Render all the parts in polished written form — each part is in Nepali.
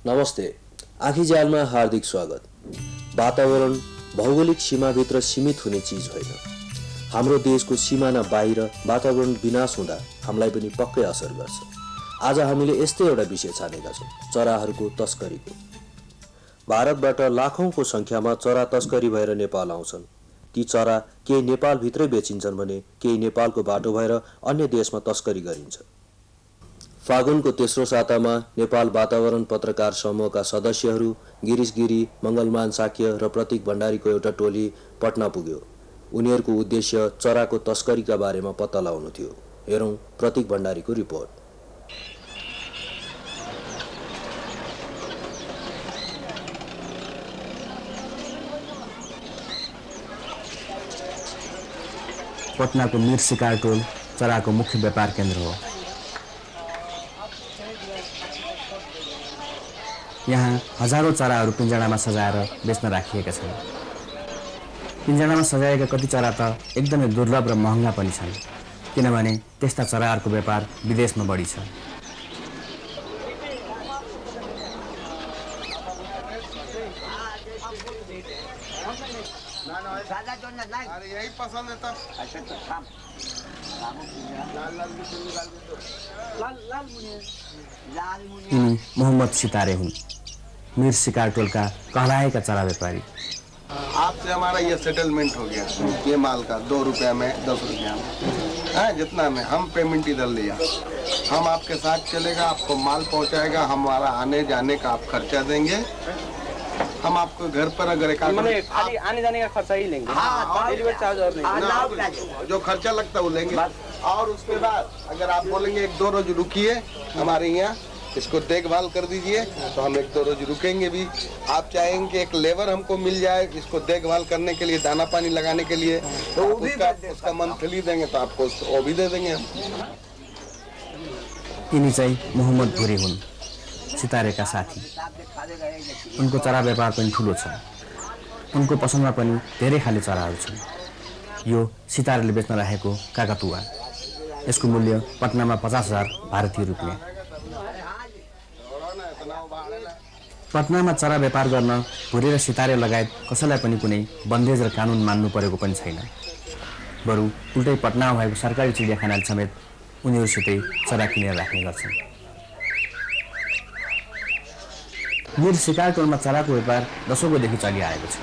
नमस्ते। आँखीजालमा हार्दिक स्वागत। वातावरण भौगोलिक सीमाभित्र सीमित हुने चीज होइन। हाम्रो देशको सिमाना बाहिर वातावरण विनाश हुँदा हामीलाई पनि पक्कै असर गर्छ। आज हामीले यस्तै एउटा विषय छानेका छौँ, चराहरूको तस्करीको। भारतबाट लाखौंको संख्यामा चरा तस्करी भएर नेपाल आउँछन्। ती चरा केही नेपालभित्रै बेचिन्छन् भने केही नेपालको बाटो भएर अन्य देशमा तस्करी गरिन्छ। फागुनको तेस्रो सातामा नेपाल वातावरण पत्रकार समूहका सदस्यहरू गिरीश गिरी, मङ्गलमान साक्य र प्रतीक भण्डारीको एउटा टोली पटना पुग्यो। उनीहरूको उद्देश्य चराको तस्करीका बारेमा पत्ता लगाउनु थियो। हेरौँ प्रतीक भण्डारीको रिपोर्ट। पटनाको मीर शिकार टोल चराको मुख्य व्यापार केन्द्र हो। यहाँ हजारौं चराहरू पिंजडामा सजाएर बेच्न राखिएका छन्। पिंजडामा सजाएका कति चरा त एकदमै दुर्लभ र महँगा पनि छन्, किनभने त्यस्ता चराहरूको व्यापार विदेशमा बढी छ। यिनी मोहम्मद सितारे हुन्, मीर शिकार टोल का कहलाएका चरा व्यापारी। आपसे हमारा ये सेटलमेंट हो गया, ये माल का 2 रुपया में 10 रुपया में जितना में हम पेमेंट इधर लिया, हम आपके साथ चलेगा, आपको माल पहुंचाएगा, हमारा आने जाने का आप खर्चा देंगे, हम आपको घर पर अगर एक खाली आने जाने का खर्चा ही लेंगे। डिलीवरी चार्ज और नहीं, जो खर्चा लगता है वो लेंगे। और उसके बाद अगर आप बोलेंगे 1-2 रोज रुकिए हमारे यहाँ, इसको देखभाल कर दीजिए, तो हम 1-2 रोज रुकेंगे भी। आप चाहेंगे कि एक लेबर हमको मिल जाए इसको देखभाल करने के लिए, दाना पानी लगाने के लिए, तो उसका मंथली देंगे तो आपको वो भी दे देंगे हम। यिनी चाहिँ मोहम्मद भुरी हुन्, सितारेका साथी। उनको चरा व्यापार पनि ठुलो छ। उनको पसलमा पनि धेरै खाले चराहरू छन्। यो सितारेले बेच्न राखेको काकातुवा। यसको मूल्य पटनामा 50,000 भारतीय रुपियाँ। पटनामा चरा व्यापार गर्न भुरी र सितारे लगायत कसैलाई पनि कुनै बन्देज र कानुन मान्नु परेको पनि छैन। बरु उल्टै पटनामा भएको सरकारी चिडियाखानाले समेत उनीहरूसितै चरा किनेर राख्ने गर्छन्। मीर शिकार टोलमा चराको व्यापार दशकौंदेखि चलिआएको छ।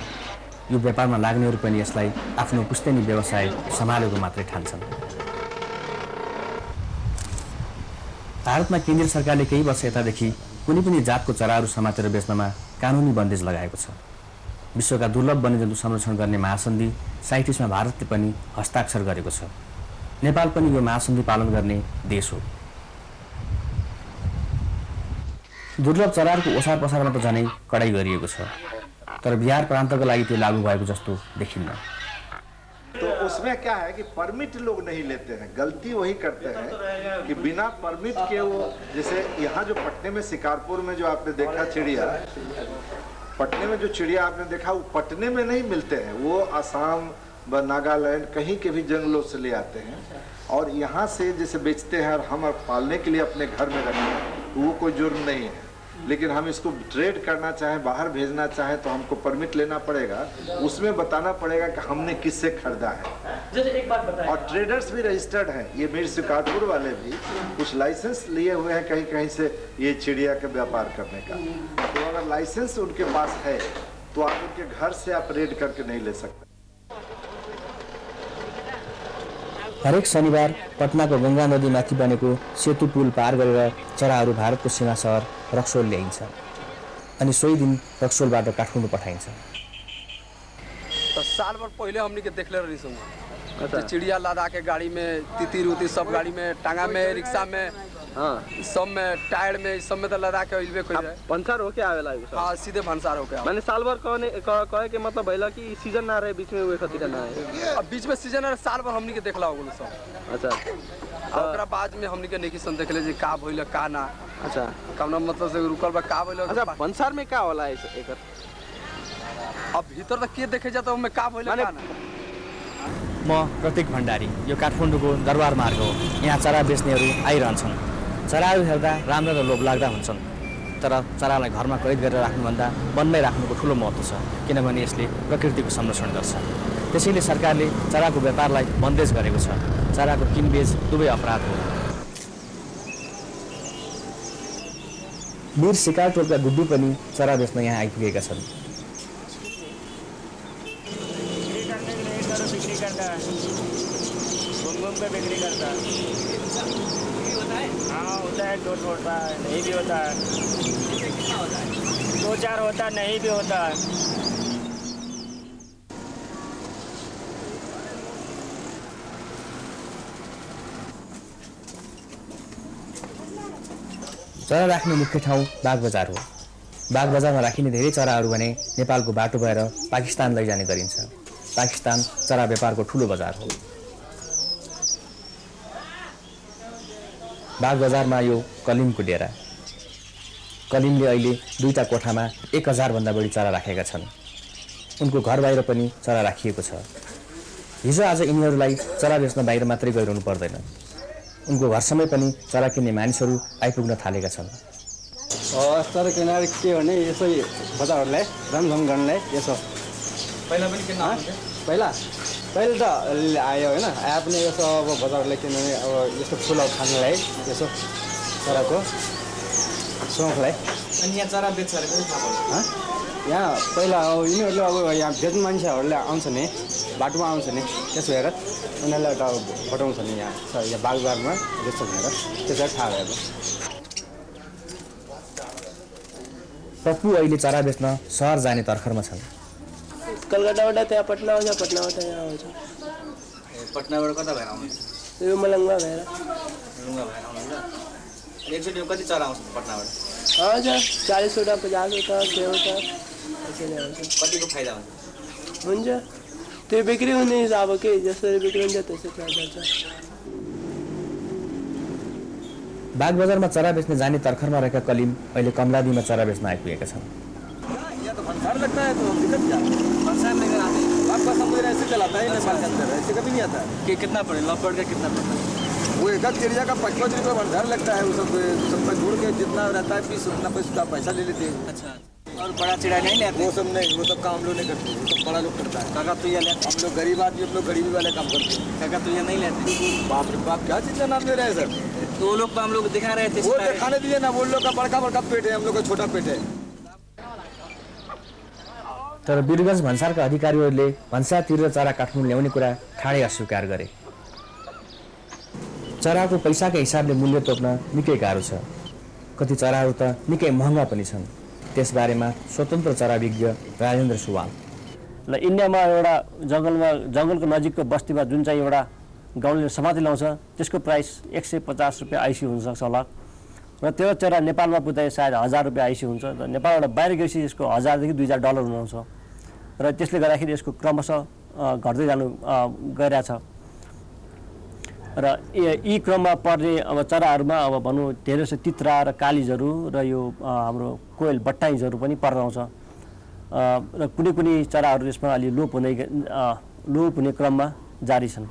यो व्यापारमा लाग्नेहरू पनि यसलाई आफ्नो पुस्तैनी व्यवसाय सम्हालेको मात्रै ठान्छन्। भारतमा केन्द्रीय सरकारले केही वर्ष यतादेखि कुनै पनि जातको चराहरू समातेर बेच्नमा कानुनी बन्देज लगाएको छ। विश्वका दुर्लभ वन्यजन्तु संरक्षण गर्ने महासन्धि साइटिसमा भारतले पनि हस्ताक्षर गरेको छ। नेपाल पनि यो महासन्धि पालन गर्ने देश हो। दुर्लभ चराहरूको ओसार पसारमा त झनै कडाई गरिएको छ, तर बिहार प्रान्तको लागि त्यो लागू भएको जस्तो देखिन्न। तो उसमें क्या है कि परमिट लोग नहीं लेते हैं, गलती वही करते हैं कि बिना परमिट के वो, जैसे यहाँ जो पटने में शिकारपुर में जो आपने देखा चिड़िया, पटने में जो चिड़िया आपने देखा वो पटने में नहीं मिलते हैं, वो असम व नागालैंड कहीं के भी जंगलों से ले आते हैं और यहाँ से जैसे बेचते हैं और हम पालने के लिए अपने घर में रखते हैं, वो कोई जुर्म नहीं है। लेकिन हम इसको ट्रेड करना चाहें, बाहर भेजना चाहें तो हमको परमिट लेना पड़ेगा, उसमें बताना पड़ेगा कि हमने किससे खरीदा है। एक बात बताएं। और ट्रेडर्स भी रजिस्टर्ड हैं, ये मीर शिकारपुर वाले भी कुछ लाइसेंस लिए हुए हैं कहीं कहीं से ये चिड़िया का व्यापार करने का। तो अगर लाइसेंस उनके पास है तो आप उनके घर से आप रेड करके नहीं ले सकते। हरेक शनिबार पटनाको गंगा नदीमाथि बनेको सेतु पुल पार गरेर चराहरू भारतको सीमा सहर रक्सोल ल्याइन्छ अनि सोही दिन रक्सोलबाट काठमाडौँ पठाइन्छ। तो साल भर पहले हमने के देखले रही चिड़िया लादा के गाड़ी में, तितिर उतिर सब गाड़ी में, टांगा में, रिक्शा में, सब में, टायर में, सब में तो लदा के इलवे कोई भंसार होके आवेला। हां, सीधे भंसार होके आवे। माने साल भर कहे के मतलब भइला कि सीजन ना रहे बीच में, वे खातिर ना है। अब बीच में सीजन है, साल भर हमनी के देखला होगल सब। अच्छा, ओकरा बाद में हमनी के नेकी सन देखले जे का भइल का ना। अच्छा, कमना मतलब से रुकल बा का भइल। अच्छा, भंसार में का होला एकर? अब भीतर त के देखे जाता में का भइल का ना। म प्रतीक भण्डारी, यो काठमाडौँको दरबार मार्ग हो। यहाँ चरा बेच्नेहरू आइरहन्छन्। चराहरू हेर्दा राम्रा र लोभलाग्दा हुन्छन्। तर चरालाई घरमा कैद गरेर राख्नुभन्दा वनमै राख्नुको ठुलो महत्त्व छ, किनभने यसले प्रकृतिको संरक्षण गर्छ। त्यसैले सरकारले चराको व्यापारलाई बन्देज गरेको छ। चराको किनबेच दुवै अपराध हो। वीर शिकार टोलका गुड्डु पनि चरा बेच्न यहाँ आइपुगेका छन्। बिक्री करता है। हाँ होता है, 2 होता है, नहीं भी होता है, 2-4 होता है, नहीं भी होता है। चरा राख्ने मुख्य ठाउँ बागबजार हो। बागबजारमा राखिने धेरै चराहरू भने नेपालको बाटो भएर पाकिस्तान लैजाने गरिन्छ। पाकिस्तान चरा व्यापारको ठुलो बजार हो। बागबजारमा यो कलिमको डेरा। कलिमले अहिले 2टा कोठामा 1000 भन्दा बढी चरा राखेका छन्। उनको घर बाहिर पनि चरा राखिएको छ। हिजो आज यिनीहरूलाई चरा बेच्न बाहिर मात्रै गइरहनु पर्दैन। उनको घरसम्मै पनि चरा किन्ने मानिसहरू आइपुग्न थालेका छन्। चरा किनेर के भने यसो बजारहरूलाई रमझम गर्नलाई यसो पहिला पनि किन्न आउँथ्यो? पहिला त आयो होइन, आए पनि यसो अब बजारहरूलाई किनभने अब यस्तो फुलहरू खानलाई यसो चराको सोखलाई। अनि यहाँ चरा बेच्छ यहाँ पहिला अब यिनीहरूले अब यहाँ बेच्ने मान्छेहरूले आउँछ नि, बाटोमा आउँछ नि, त्यसो भएर उनीहरूलाई त घटाउँछ नि यहाँ बागबारमा बेच्छ भनेर त्यसरी थाहा भयो। पप्पू अहिले चरा बेच्न सहर जाने तर्खरमा छन्। कलकत्ताबाट त्यहाँ पटना आउँछ, पटनाबाट यहाँ आउँछ। पटनाबाट कता भएर आउनुहुन्छ? यो मलङ्गा भएर। रुङ्गा भएर आउनुहुन्छ? एकचोटि कति चरा आउँछ पटनाबाट? आउँछ 40वटा, 50वटा, 100वटा यसरी आउँछ। कतिको फाइदा हुन्छ? त्यो बिक्री हुने हिसाबकै जसरी बिक्री हुन्छ त्यसरी फाइदा छ। बागबजारमा चरा बेच्न जाने तर्खरमा रहेका कलिम अहिले कमलादीमा चरा बेच्न आइपुगेका छन्। यहाँ तो भंसार लगता है, तो दिक्कत क्या? भंसार लेकर आते हैं, आपका समुद्र ऐसे चलाता है नेपाल के अंदर, ऐसे कभी नहीं आता कि कितना पड़े लॉकडाउन का कितना पड़ता है? वो एक चिड़िया का 5-5 रुपये भंसार लगता है। वो सबका जोड़ के जितना रहता है फीस उतना उसका पैसा ले लेते हैं। अच्छा, और बड़ा चिड़िया नहीं लेते? वो सब नहीं, वो सब काम हम लोग नहीं करते, वो सब बड़ा लोग करता है। काका तो ये लेते? हम लोग गरीब आदमी, हम लोग गरीबी वाले काम करते हैं। काका तो ये नहीं लेते? बाप रे बाप, क्या चीज़ का नाम ले रहे हैं सर? तो वो लोग तो हम लोग दिखा रहे थे। वो दिखाने दीजिए ना, वो लोग का बड़का बड़का पेट है, हम लोग का छोटा पेट है। तर वीरगञ्ज भन्सारका अधिकारीहरूले भन्सातिर चरा काठमाडौँ ल्याउने कुरा ठाडै अस्वीकार गरे। चराको पैसाका हिसाबले मूल्य तोक्न निकै गाह्रो छ। कति चराहरू त निकै महँगा पनि छन्। त्यसबारेमा स्वतन्त्र चराविज्ञ राजेन्द्र सुवाल। ल इन्डियामा एउटा जङ्गलको नजिकको बस्तीमा जुन चाहिँ एउटा गाउँले समाति लाउँछ त्यसको प्राइस 150 रुपियाँ आइसी हुनसक्छ होला, र त्यो चरा नेपालमा पुग्दा सायद 1000 रुपियाँ आइसी हुन्छ। र नेपालबाट बाहिर गएपछि यसको 1000 देखि 2000 डलर हुनुहुन्छ, र त्यसले गर्दाखेरि यसको क्रमशः घट्दै जानु गइरहेछ। र यी क्रममा पर्ने अब चराहरूमा अब भनौँ धेरै जस्तो तित्रा र कालिजहरू र यो हाम्रो कोयल बट्टाइजहरू पनि पर्दाउँछ, र कुनै कुनै चराहरू यसमा अलि लोप हुने क्रममा जारी छन्।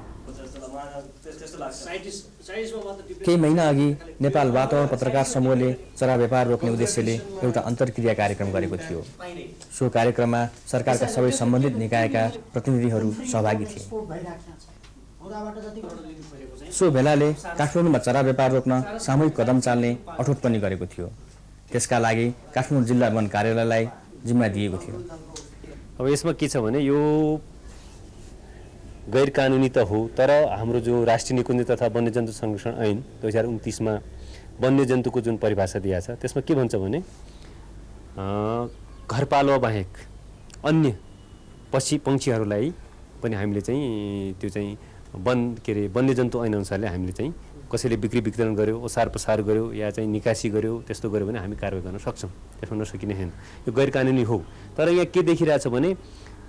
केही महिना अघि नेपाल वातावरण पत्रकार समूहले चरा व्यापार रोक्ने उद्देश्यले एउटा अन्तर्क्रिया कार्यक्रम गरेको थियो। सो कार्यक्रममा सरकारका सबै सम्बन्धित निकायका प्रतिनिधिहरू सहभागी थिए। सो भेलाले काठमाडौँमा चरा व्यापार रोक्न सामूहिक कदम चाल्ने अठोट पनि गरेको थियो। त्यसका लागि काठमाडौँ जिल्ला वन कार्यालयलाई जिम्मा दिएको थियो। अब यसमा के छ भने यो गैर कानुनी त हो, तर हाम्रो जो राष्ट्रिय निकुञ्ज तथा वन्यजन्तु संरक्षण ऐन 2029 मा वन्यजन्तुको जुन परिभाषा दिएको छ त्यसमा के भन्छ भने घरपालुवा बाहेक अन्य पक्षीहरूलाई पनि हामीले चाहिँ त्यो चाहिँ वन्यजन्तु ऐन अनुसारले हामीले चाहिँ कसैले बिक्री वितरण गर्यो, ओसार पसार गर्यो या चाहिँ निकासी गर्यो, त्यस्तो गर्यो भने हामी कारबाही गर्न सक्छौँ। त्यसमा नसकिने होइन, यो गैर कानुनी हो। तर यहाँ के देखिरहेछ भने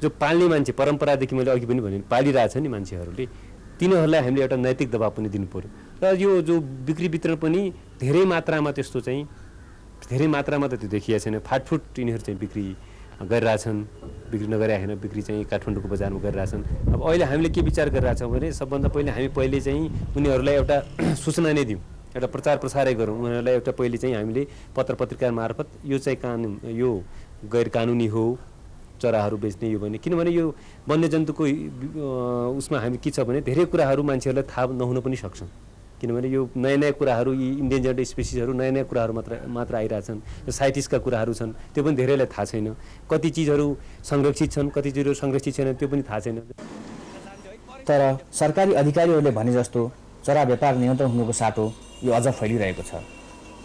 जो पाल्ने मान्छे परम्परादेखि मैले अघि पनि भने पालिरहेछ नि मान्छेहरूले, तिनीहरूलाई हामीले एउटा नैतिक दबाब पनि दिनु पर्यो। र यो जो बिक्री वितरण पनि धेरै मात्रामा त्यस्तो चाहिँ धेरै मात्रामा त त्यो देखिएको छैन। फाटफुट यिनीहरू चाहिँ बिक्री गरिरहेछन्, बिक्री नगरे होइन, बिक्री चाहिँ काठमाडौँको बजारमा गरिरहेछन्। अब अहिले हामीले के विचार गरिरहेछौँ भने सबभन्दा पहिले हामी चाहिँ उनीहरूलाई एउटा सूचना नै दिउँ एउटा प्रचार प्रसारै गरौँ, उनीहरूलाई एउटा पहिले चाहिँ हामीले पत्र पत्रिका मार्फत यो चाहिँ कानुन, यो गैर कानुनी हो चराहरू बेच्ने यो भने, किनभने यो वन्यजन्तुको उसमा हामी के छ भने धेरै कुराहरू मान्छेहरूलाई थाहा नहुन पनि सक्छन्, किनभने यो नयाँ नयाँ कुराहरू, यी इन्डेन्जर्ड स्पेसिसहरू नयाँ नयाँ कुराहरू मात्र आइरहेछन्, यो साइटिसका कुराहरू छन्, त्यो पनि धेरैलाई थाहा छैन, कति चिजहरू संरक्षित छन्, कति चिजहरू संरक्षित छैन त्यो पनि थाहा छैन। तर सरकारी अधिकारीहरूले भने जस्तो चरा व्यापार नियन्त्रण हुनुको साटो यो अझ फैलिरहेको छ।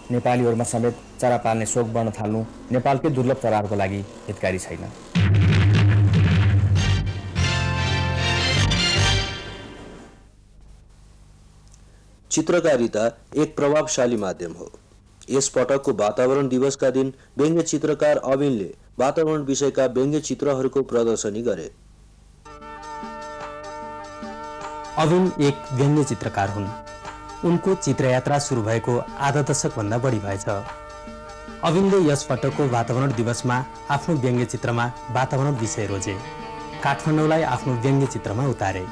नेपालीहरूमा समेत चरा पाल्ने सोख बढ्न थाल्नु नेपालकै दुर्लभ चराहरूको लागि हितकारी छैन। चित्रकारिता एक प्रभावशाली माध्यम हो। यस पटकको वातावरण दिवसका दिन व्यङ्ग्य चित्रकार अविनले वातावरण विषयका व्यङ्ग्य चित्रहरूको प्रदर्शनी गरे। अविन एक व्यङ्ग्य चित्रकार हुन्। उनको चित्रयात्रा सुरु भएको आधा दशकभन्दा बढी भएछ। अविनले यस पटकको वातावरण दिवसमा आफ्नो व्यङ्ग्य चित्रमा वातावरण विषय रोजे, काठमाडौँलाई आफ्नो व्यङ्ग्य चित्रमा उतारे।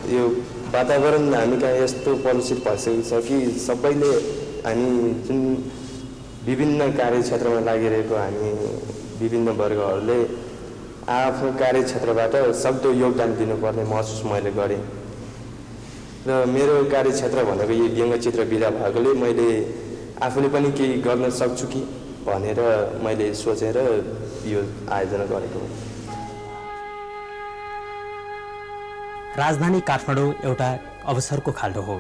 यो वातावरण हामी कहाँ यस्तो पलुसित भइसकेको छ कि सबैले हामी जुन विभिन्न कार्यक्षेत्रमा लागिरहेको हामी विभिन्न वर्गहरूले आफ्नो कार्यक्षेत्रबाट सक्दो योगदान दिनुपर्ने महसुस मैले गरेँ र मेरो कार्यक्षेत्र भनेको यो व्यङ्ग्य चित्र विधा भएकोले मैले आफूले पनि केही गर्न सक्छु कि भनेर मैले सोचेर यो आयोजना गरेको। राजधानी काठमाडौँ एउटा अवसरको खाल्डो हो।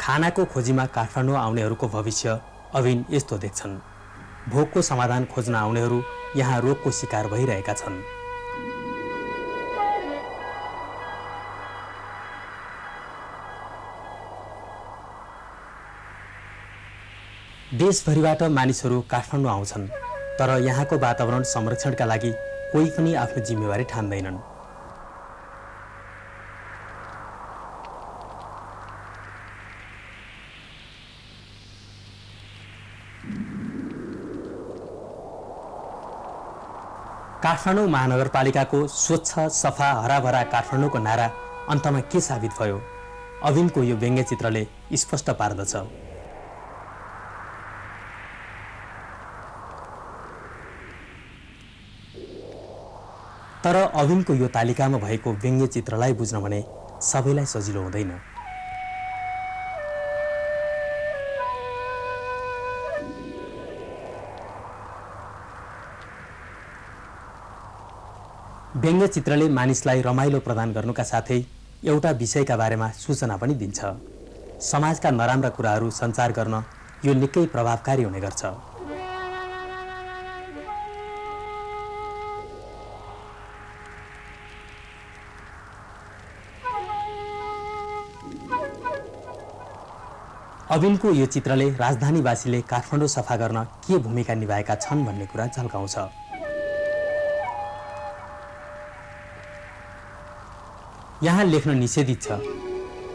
खानाको खोजीमा काठमाडौँ आउनेहरूको भविष्य अविन यस्तो देख्छन्। भोकको समाधान खोज्न आउनेहरू यहाँ रोगको शिकार भइरहेका छन्। देशभरिबाट मानिसहरू काठमाडौँ आउँछन्, तर यहाँको वातावरण संरक्षणका लागि कोही पनि आफ्नो जिम्मेवारी ठान्दैनन्। काठमाडौँ महानगरपालिकाको स्वच्छ सफा हराभरा काठमाडौँको नारा अन्तमा के साबित भयो? अविनको यो व्यङ्ग्य चित्रले स्पष्ट पार्दछ। तर अविनको यो तालिकामा भएको व्यङ्ग्य चित्रलाई बुझ्न भने सबैलाई सजिलो हुँदैन। व्यङ्ग्य चित्रले मानिसलाई रमाइलो प्रदान गर्नुका साथै एउटा विषयका बारेमा सूचना पनि दिन्छ। समाजका नराम्रा कुराहरू सञ्चार गर्न यो निकै प्रभावकारी हुने गर्छ। अविनको यो चित्रले राजधानीवासीले काठमाडौँ सफा गर्न के भूमिका निभाएका छन् भन्ने कुरा झल्काउँछ। यहाँ लेख्न निषेधित छ,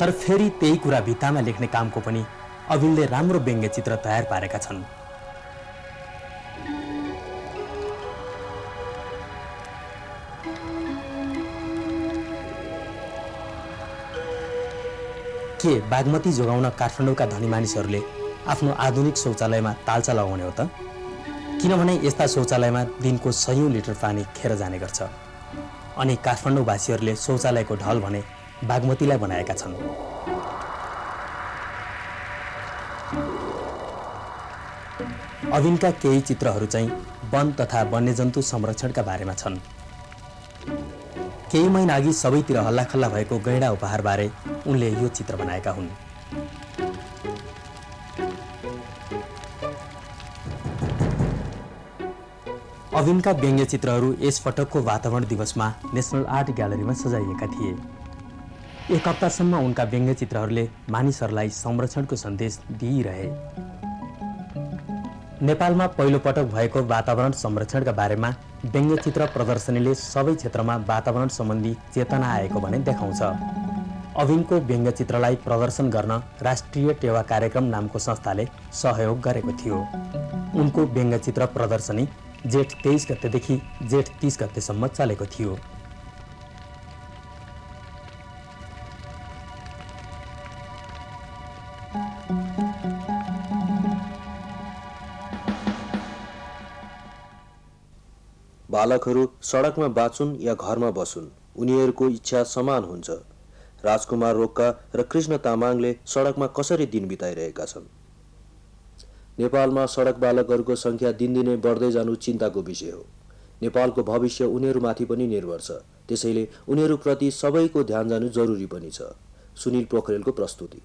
तर फेरि त्यही कुरा भित्तामा लेख्ने कामको पनि अविनले राम्रो व्यङ्ग्य चित्र तयार पारेका छन्। के बागमती जोगाउन काठमाडौँका धनी मानिसहरूले आफ्नो आधुनिक शौचालयमा तालचा लगाउने हो त? किनभने यस्ता शौचालयमा दिनको 100 लिटर पानी खेर जाने गर्छ। अनि काठमाडौँवासीहरूले शौचालयको ढल भने बागमतीलाई बनाएका छन्। अविनका केही चित्रहरू चाहिँ वन तथा वन्यजन्तु संरक्षणका बारेमा छन्। केही महिना अघि सबैतिर हल्लाखल्ला भएको गैंडा उपहारबारे उनले यो चित्र बनाएका हुन्। अविनका व्यङ्ग्य चित्रहरू यस पटकको वातावरण दिवसमा नेसनल आर्ट ग्यालरीमा सजाइएका थिए। एक हप्तासम्म उनका व्यङ्ग्य चित्रहरूले मानिसहरूलाई संरक्षणको सन्देश दिइरहे। नेपालमा पहिलो पटक भएको वातावरण संरक्षणका बारेमा व्यङ्ग्य चित्र प्रदर्शनीले सबै क्षेत्रमा वातावरण सम्बन्धी चेतना आएको भने देखाउँछ। अविनको व्यङ्ग्य चित्रलाई प्रदर्शन गर्न राष्ट्रिय टेवा कार्यक्रम नामको संस्थाले सहयोग गरेको थियो। उनको व्यङ्ग्य चित्र प्रदर्शनी जेठ 23 गतेदेखि जेठ 30 गतेसम्म चलेको थियो। बालकहरू सडकमा बाँचुन् या घरमा बसुन्, उनीहरूको इच्छा समान हुन्छ। राजकुमार रोक्का र कृष्ण तामाङले सडकमा कसरी दिन बिताइरहेका छन्? नेपालमा सडक बालकहरूको संख्या दिनदिनै बढ्दै जानु चिन्ताको विषय हो। नेपालको भविष्य उनीहरूमाथि पनि निर्भर छ, त्यसैले उनीहरूप्रति सबैको ध्यान जानु जरुरी पनि छ। सुनिल पोखरेलको प्रस्तुति।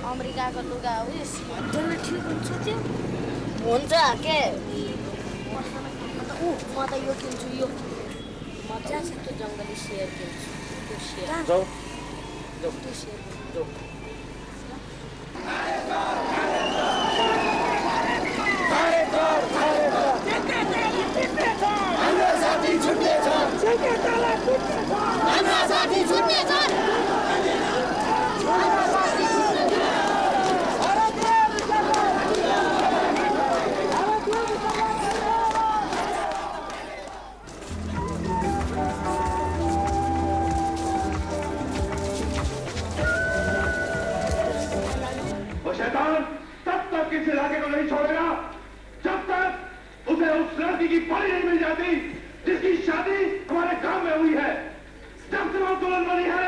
अमेरिकाको लुगा उयस त्यसले ठिक हुन्छ त्यो हुन्छ के म त यो किन्छु यो मजा छ त्यो जङ्गली शेर किन्छु त्यो शेर जाऊ त्यो शेर जाऊ इस इलाके को नहीं छोड़ेगा जब तक उसे उस लड़की की परी नहीं मिल जाती जिसकी शादी हमारे गांव में हुई है। जब से वो दुल्हन बनी है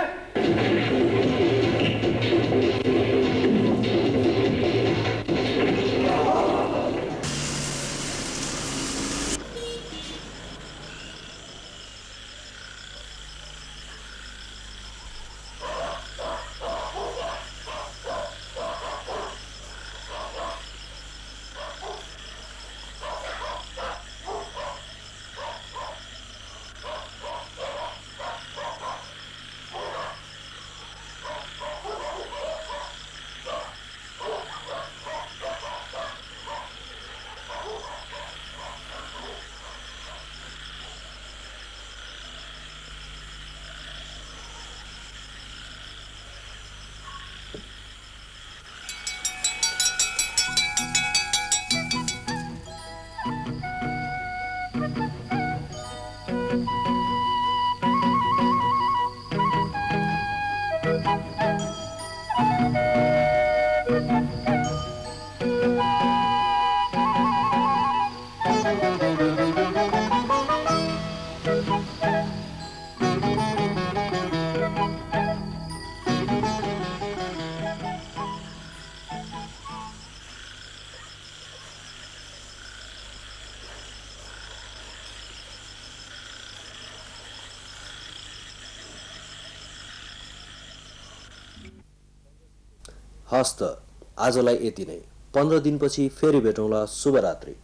हस्त आजलाई यति नै। 15 दिनपछि फेरि भेटौँला। शुभरात्रि।